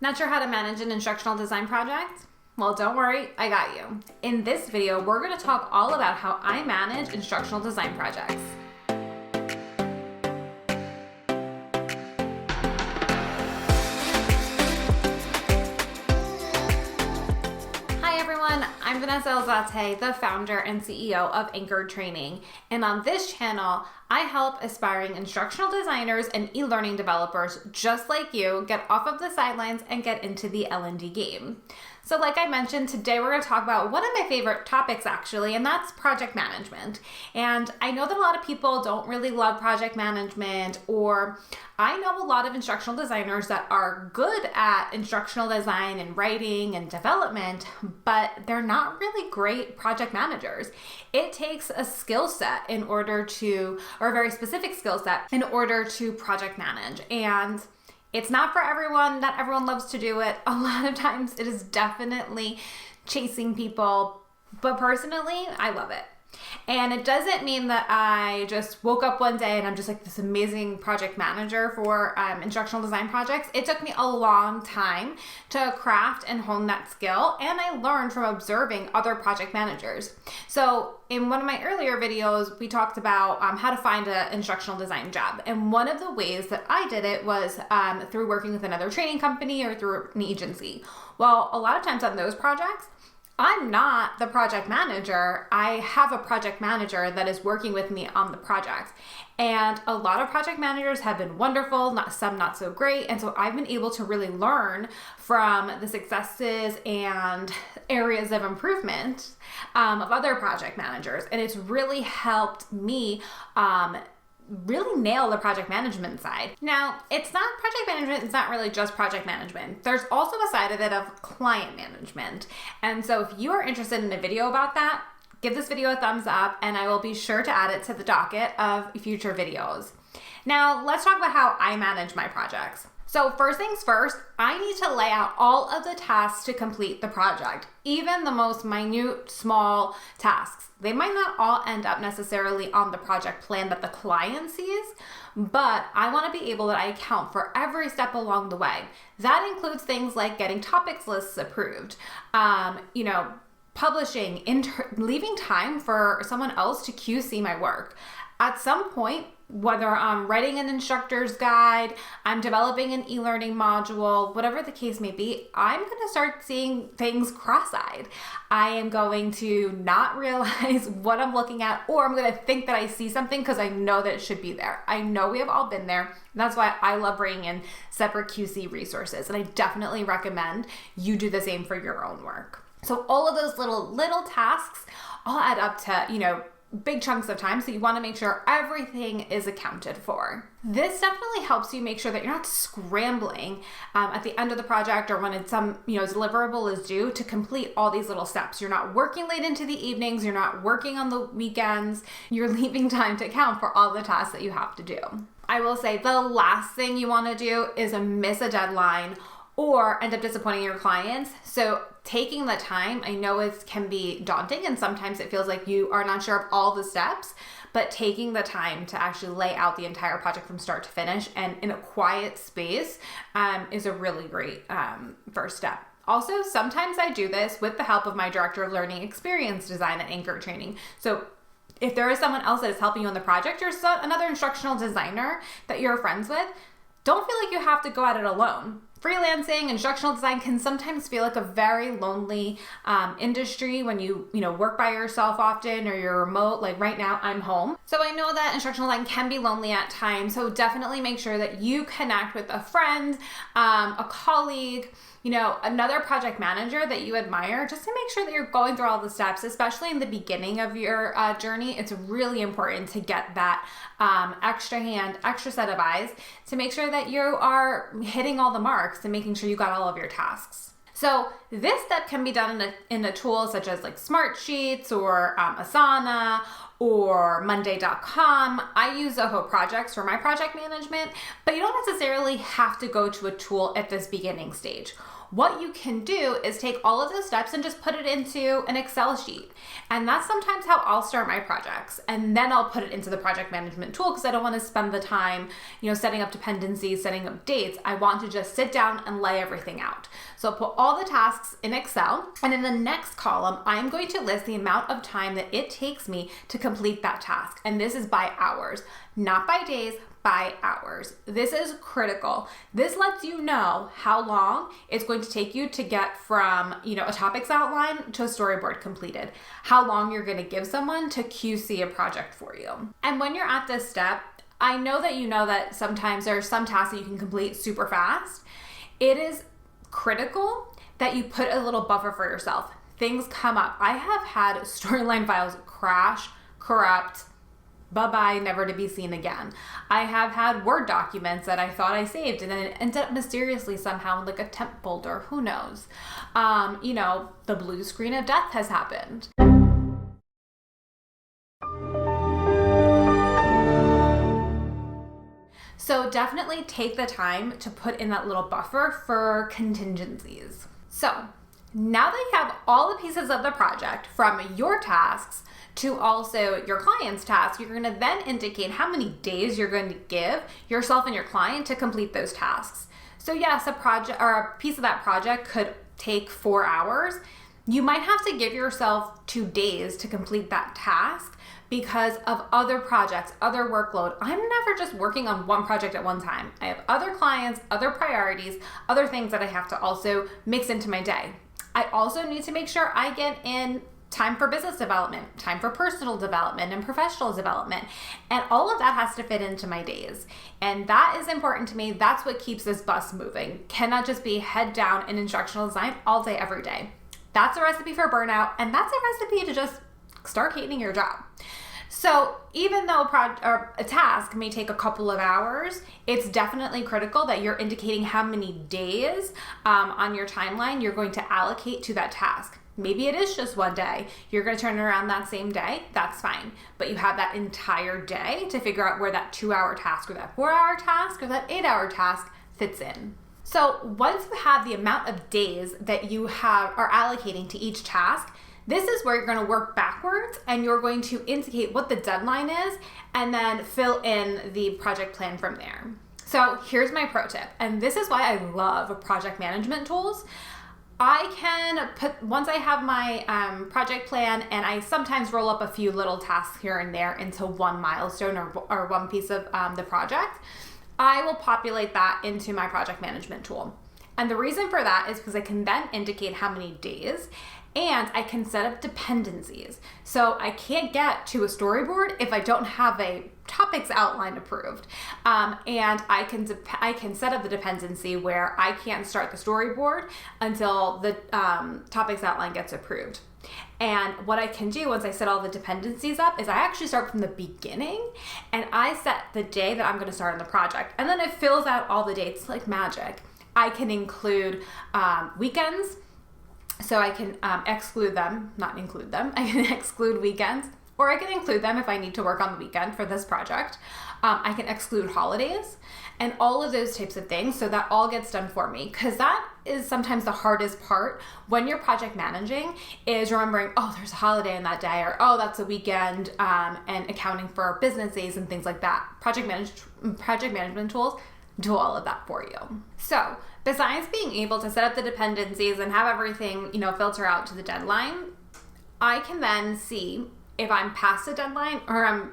Not sure how to manage an instructional design project? Well, don't worry, I got you. In this video, we're going to talk all about how I manage instructional design projects. Hi everyone, I'm Vanessa Elzate, the founder and CEO of Anchored Training. And on this channel, I help aspiring instructional designers and e-learning developers just like you get off of the sidelines and get into the L&D game. So like I mentioned, today we're going to talk about one of my favorite topics actually, and that's project management. And I know that a lot of people don't really love project management, or I know a lot of instructional designers that are good at instructional design and writing and development, but they're not really great project managers. It takes a skill set in order to, or a very specific skill set in order to project manage. And it's not for everyone. Not everyone loves to do it. A lot of times it is definitely chasing people, but personally, I love it. And it doesn't mean that I just woke up one day and I'm just like this amazing project manager for instructional design projects. It took me a long time to craft and hone that skill, and I learned from observing other project managers. So in one of my earlier videos, we talked about how to find an instructional design job. And one of the ways that I did it was through working with another training company or through an agency. Well, a lot of times on those projects, I'm not the project manager. I have a project manager that is working with me on the project. And a lot of project managers have been wonderful, some not so great. And so I've been able to really learn from the successes and areas of improvement of other project managers. And it's really helped me really nail the project management side. Now, it's not project management, it's not really just project management. There's also a side of it of client management. And so if you are interested in a video about that, give this video a thumbs up and I will be sure to add it to the docket of future videos. Now, let's talk about how I manage my projects. So first things first, I need to lay out all of the tasks to complete the project, even the most minute, small tasks. They might not all end up necessarily on the project plan that the client sees, but I want to be able to account for every step along the way. That includes things like getting topics lists approved, publishing, leaving time for someone else to QC my work. At some point, whether I'm writing an instructor's guide, I'm developing an e-learning module, whatever the case may be, I'm going to start seeing things cross-eyed. I am going to not realize what I'm looking at, or I'm going to think that I see something because I know that it should be there. I know we have all been there. That's why I love bringing in separate QC resources, and I definitely recommend you do the same for your own work. So all of those little tasks all add up to, big chunks of time, so you want to make sure everything is accounted for. This definitely helps you make sure that you're not scrambling at the end of the project or when it's some deliverable is due to complete all these little steps. You're not working late into the evenings, you're not working on the weekends, you're leaving time to account for all the tasks that you have to do. I will say the last thing you want to do is miss a deadline or end up disappointing your clients. So taking the time, I know it can be daunting and sometimes it feels like you are not sure of all the steps, but taking the time to actually lay out the entire project from start to finish and in a quiet space is a really great first step. Also, sometimes I do this with the help of my director of learning experience design at Anchored Training. So if there is someone else that is helping you on the project or another instructional designer that you're friends with, don't feel like you have to go at it alone. Freelancing, instructional design can sometimes feel like a very lonely industry when you work by yourself often or you're remote. Like right now, I'm home. So I know that instructional design can be lonely at times. So definitely make sure that you connect with a friend, a colleague, another project manager that you admire, just to make sure that you're going through all the steps, especially in the beginning of your journey. It's really important to get that extra set of eyes to make sure that you are hitting all the marks and making sure you got all of your tasks. So this step can be done in a tool such as like Smartsheets or Asana or Monday.com. I use Zoho Projects for my project management, but you don't necessarily have to go to a tool at this beginning stage. What you can do is take all of those steps and just put it into an Excel sheet. And that's sometimes how I'll start my projects. And then I'll put it into the project management tool because I don't want to spend the time, setting up dependencies, setting up dates. I want to just sit down and lay everything out. So I'll put all the tasks in Excel. And in the next column, I'm going to list the amount of time that it takes me to complete that task. And this is by hours, not by days, by hours. This is critical. This lets you know how long it's going to take you to get from, a topics outline to a storyboard completed, how long you're going to give someone to QC a project for you. And when you're at this step, I know that sometimes there are some tasks that you can complete super fast. It is critical that you put a little buffer for yourself. Things come up. I have had storyline files crash, corrupt, bye-bye, never to be seen again. I have had Word documents that I thought I saved and then it ended up mysteriously somehow in like a temp folder. Who knows? The blue screen of death has happened. So definitely take the time to put in that little buffer for contingencies. So now that you have all the pieces of the project from your tasks to also your client's task, you're going to then indicate how many days you're going to give yourself and your client to complete those tasks. So yes, a project or a piece of that project could take 4 hours. You might have to give yourself 2 days to complete that task because of other projects, other workload. I'm never just working on one project at one time. I have other clients, other priorities, other things that I have to also mix into my day. I also need to make sure I get in time for business development, time for personal development and professional development. And all of that has to fit into my days. And that is important to me. That's what keeps this bus moving. Cannot just be head down in instructional design all day, every day. That's a recipe for burnout. And that's a recipe to just start hating your job. So even though a task may take a couple of hours, it's definitely critical that you're indicating how many days on your timeline you're going to allocate to that task. Maybe it is just one day. You're going to turn it around that same day. That's fine. But you have that entire day to figure out where that 2-hour task or that 4-hour task or that 8-hour task fits in. So once you have the amount of days that you are allocating to each task, this is where you're going to work backwards and you're going to indicate what the deadline is and then fill in the project plan from there. So here's my pro tip. And this is why I love project management tools. I can once I have my project plan and I sometimes roll up a few little tasks here and there into one milestone or one piece of the project, I will populate that into my project management tool. And the reason for that is because I can then indicate how many days and I can set up dependencies. So I can't get to a storyboard if I don't have a topics outline approved. And I can set up the dependency where I can't start the storyboard until the topics outline gets approved. And what I can do once I set all the dependencies up is I actually start from the beginning and I set the day that I'm going to start on the project. And then it fills out all the dates like magic. I can include weekends. So I can exclude them, not include them. I can exclude weekends, or I can include them if I need to work on the weekend for this project. I can exclude holidays and all of those types of things. So that all gets done for me, because that is sometimes the hardest part when you're project managing is remembering, oh, there's a holiday in that day, or oh, that's a weekend, and accounting for business days and things like that. Project management tools do all of that for you. So besides being able to set up the dependencies and have everything, filter out to the deadline, I can then see if I'm past the deadline or I'm,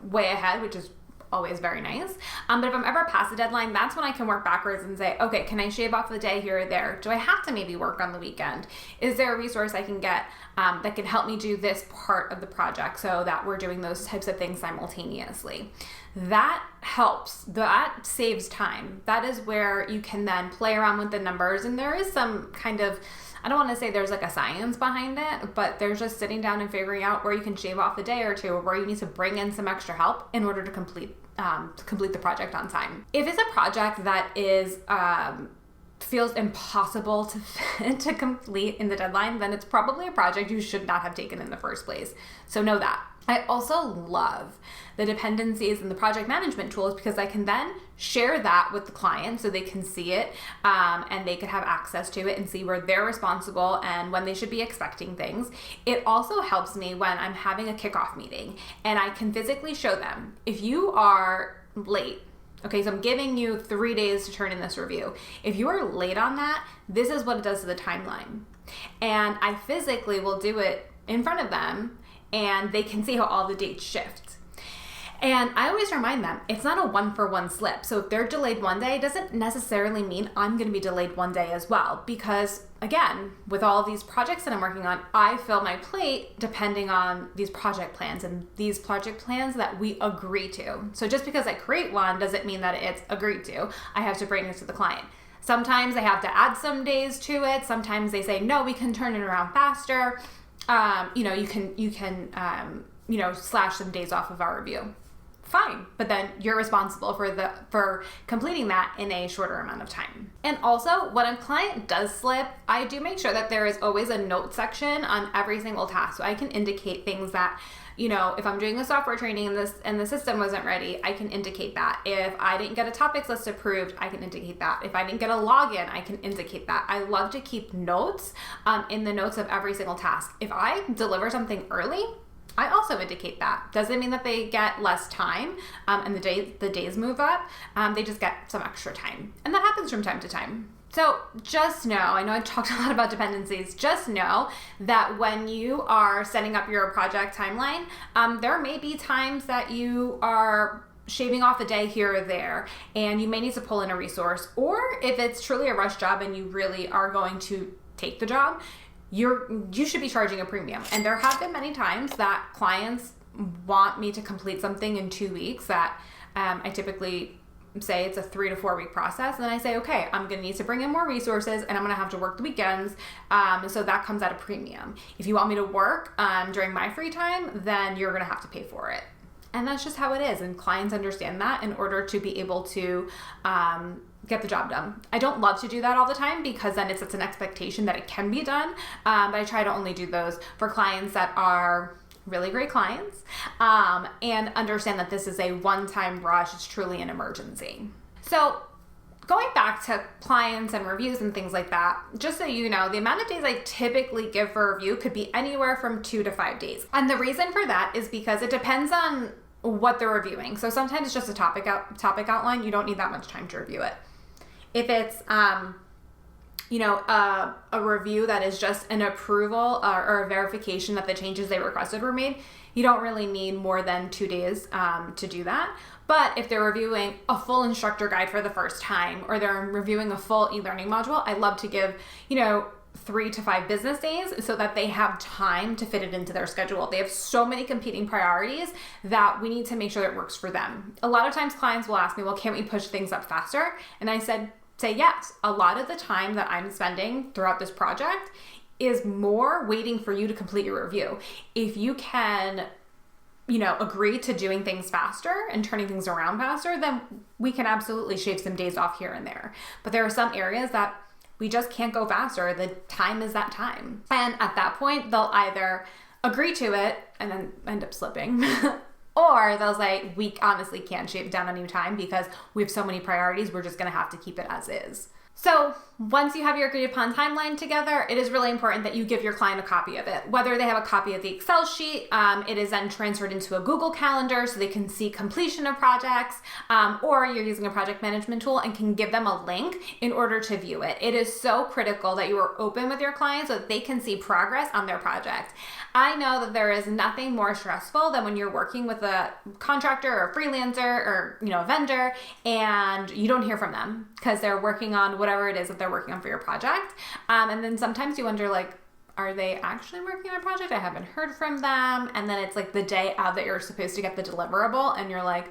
way ahead, which is always very nice. But if I'm ever past the deadline, that's when I can work backwards and say, okay, can I shave off the day here or there? Do I have to maybe work on the weekend? Is there a resource I can get that can help me do this part of the project so that we're doing those types of things simultaneously? That helps. That saves time. That is where you can then play around with the numbers. And there is some kind of, I don't want to say there's like a science behind it, but there's just sitting down and figuring out where you can shave off a day or two, or where you need to bring in some extra help in order to complete the project on time. If it's a project that is feels impossible to complete in the deadline, then it's probably a project you should not have taken in the first place. So know that. I also love the dependencies and the project management tools because I can then share that with the client so they can see it and they can have access to it and see where they're responsible and when they should be expecting things. It also helps me when I'm having a kickoff meeting and I can physically show them, if you are late, okay, so I'm giving you 3 days to turn in this review. If you are late on that, this is what it does to the timeline. And I physically will do it in front of them and they can see how all the dates shift. And I always remind them, it's not a 1-for-1 slip. So if they're delayed one day, it doesn't necessarily mean I'm going to be delayed one day as well. Because again, with all of these projects that I'm working on, I fill my plate depending on these project plans and these project plans that we agree to. So just because I create one doesn't mean that it's agreed to. I have to bring this to the client. Sometimes I have to add some days to it. Sometimes they say, no, we can turn it around faster. You can slash some days off of our review. Fine, but then you're responsible for completing that in a shorter amount of time. And also, when a client does slip, I do make sure that there is always a note section on every single task, so I can indicate things that, if I'm doing a software training and the system wasn't ready, I can indicate that. If I didn't get a topics list approved, I can indicate that. If I didn't get a login, I can indicate that. I love to keep notes in the notes of every single task. If I deliver something early, I also indicate that. Doesn't mean that they get less time and the days move up. They just get some extra time. And that happens from time to time. So just know, I know I've talked a lot about dependencies, just know that when you are setting up your project timeline, there may be times that you are shaving off a day here or there, and you may need to pull in a resource. Or if it's truly a rush job and you really are going to take the job, you should be charging a premium. And there have been many times that clients want me to complete something in 2 weeks that I typically say it's a 3 to 4 week process. And then I say, okay, I'm going to need to bring in more resources and I'm going to have to work the weekends. So that comes at a premium. If you want me to work during my free time, then you're going to have to pay for it. And that's just how it is. And clients understand that in order to be able to get the job done. I don't love to do that all the time because then it sets an expectation that it can be done. But I try to only do those for clients that are really great clients and understand that this is a one-time rush. It's truly an emergency. So going back to clients and reviews and things like that, just so you know, the amount of days I typically give for a review could be anywhere from 2 to 5 days. And the reason for that is because it depends on what they're reviewing. So sometimes it's just a topic outline. You don't need that much time to review it. If it's, a review that is just an approval or a verification that the changes they requested were made, you don't really need more than 2 days to do that. But if they're reviewing a full instructor guide for the first time, or they're reviewing a full e-learning module, I love to give, 3 to 5 business days so that they have time to fit it into their schedule. They have so many competing priorities that we need to make sure that it works for them. A lot of times clients will ask me, well, can't we push things up faster? And I say yes. A lot of the time that I'm spending throughout this project is more waiting for you to complete your review. If you can, agree to doing things faster and turning things around faster, then we can absolutely shave some days off here and there. But there are some areas that we just can't go faster. The time is that time. And at that point, they'll either agree to it and then end up slipping, or they'll say, we honestly can't shave down on new time because we have so many priorities, we're just gonna have to keep it as is. So once you have your agreed upon timeline together, it is really important that you give your client a copy of it. Whether they have a copy of the Excel sheet, it is then transferred into a Google Calendar so they can see completion of projects, or you're using a project management tool and can give them a link in order to view it. It is so critical that you are open with your clients so that they can see progress on their project. I know that there is nothing more stressful than when you're working with a contractor or a freelancer or a vendor and you don't hear from them because they're working on whatever it is that they're working on for your project. And then sometimes you wonder, are they actually working on a project? I haven't heard from them. And then it's the day out that you're supposed to get the deliverable and you're like,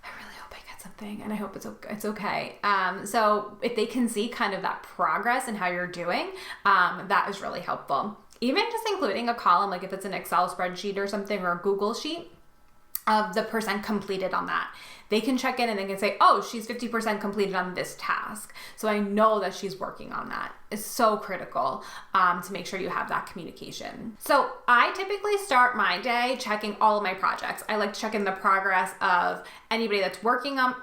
I really hope I get something and I hope it's okay. So if they can see kind of that progress and how you're doing, that is really helpful. Even just including a column, if it's an Excel spreadsheet or something or a Google sheet, of the percent completed on that. They can check in and they can say, oh, she's 50% completed on this task. So I know that she's working on that. It's so critical to make sure you have that communication. So I typically start my day checking all of my projects. I like to check in the progress of anybody that's working on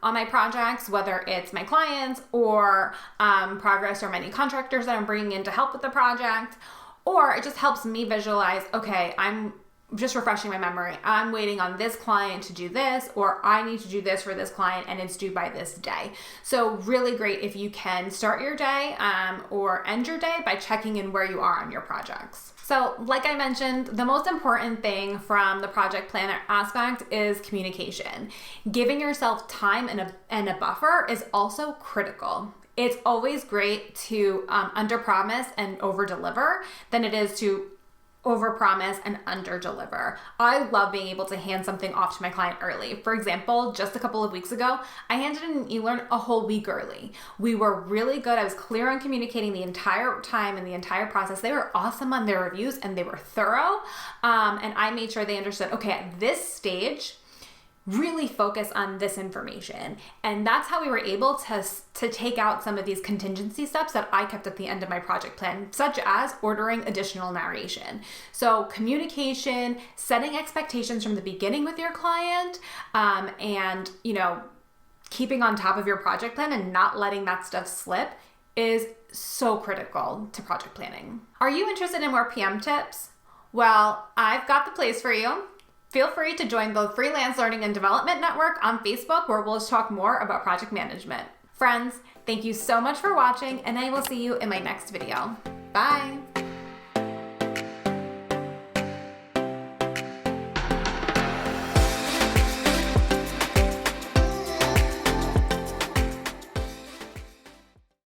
my projects, whether it's my clients or progress or any contractors that I'm bringing in to help with the project. Or it just helps me visualize, okay, I'm just refreshing my memory. I'm waiting on this client to do this, or I need to do this for this client and it's due by this day. So really great if you can start your day or end your day by checking in where you are on your projects. So like I mentioned, the most important thing from the project planner aspect is communication. Giving yourself time and a buffer is also critical. It's always great to under-promise and over-deliver than it is to overpromise and underdeliver. I love being able to hand something off to my client early. For example, just a couple of weeks ago, I handed in an e-learn a whole week early. We were really good. I was clear on communicating the entire time and the entire process. They were awesome on their reviews and they were thorough. And I made sure they understood, okay, at this stage, really focus on this information. And that's how we were able to take out some of these contingency steps that I kept at the end of my project plan, such as ordering additional narration. So communication, setting expectations from the beginning with your client, and keeping on top of your project plan and not letting that stuff slip is so critical to project planning. Are you interested in more PM tips? Well, I've got the place for you. Feel free to join the Freelance Learning and Development Network on Facebook, where we'll talk more about project management. Friends, thank you so much for watching, and I will see you in my next video. Bye.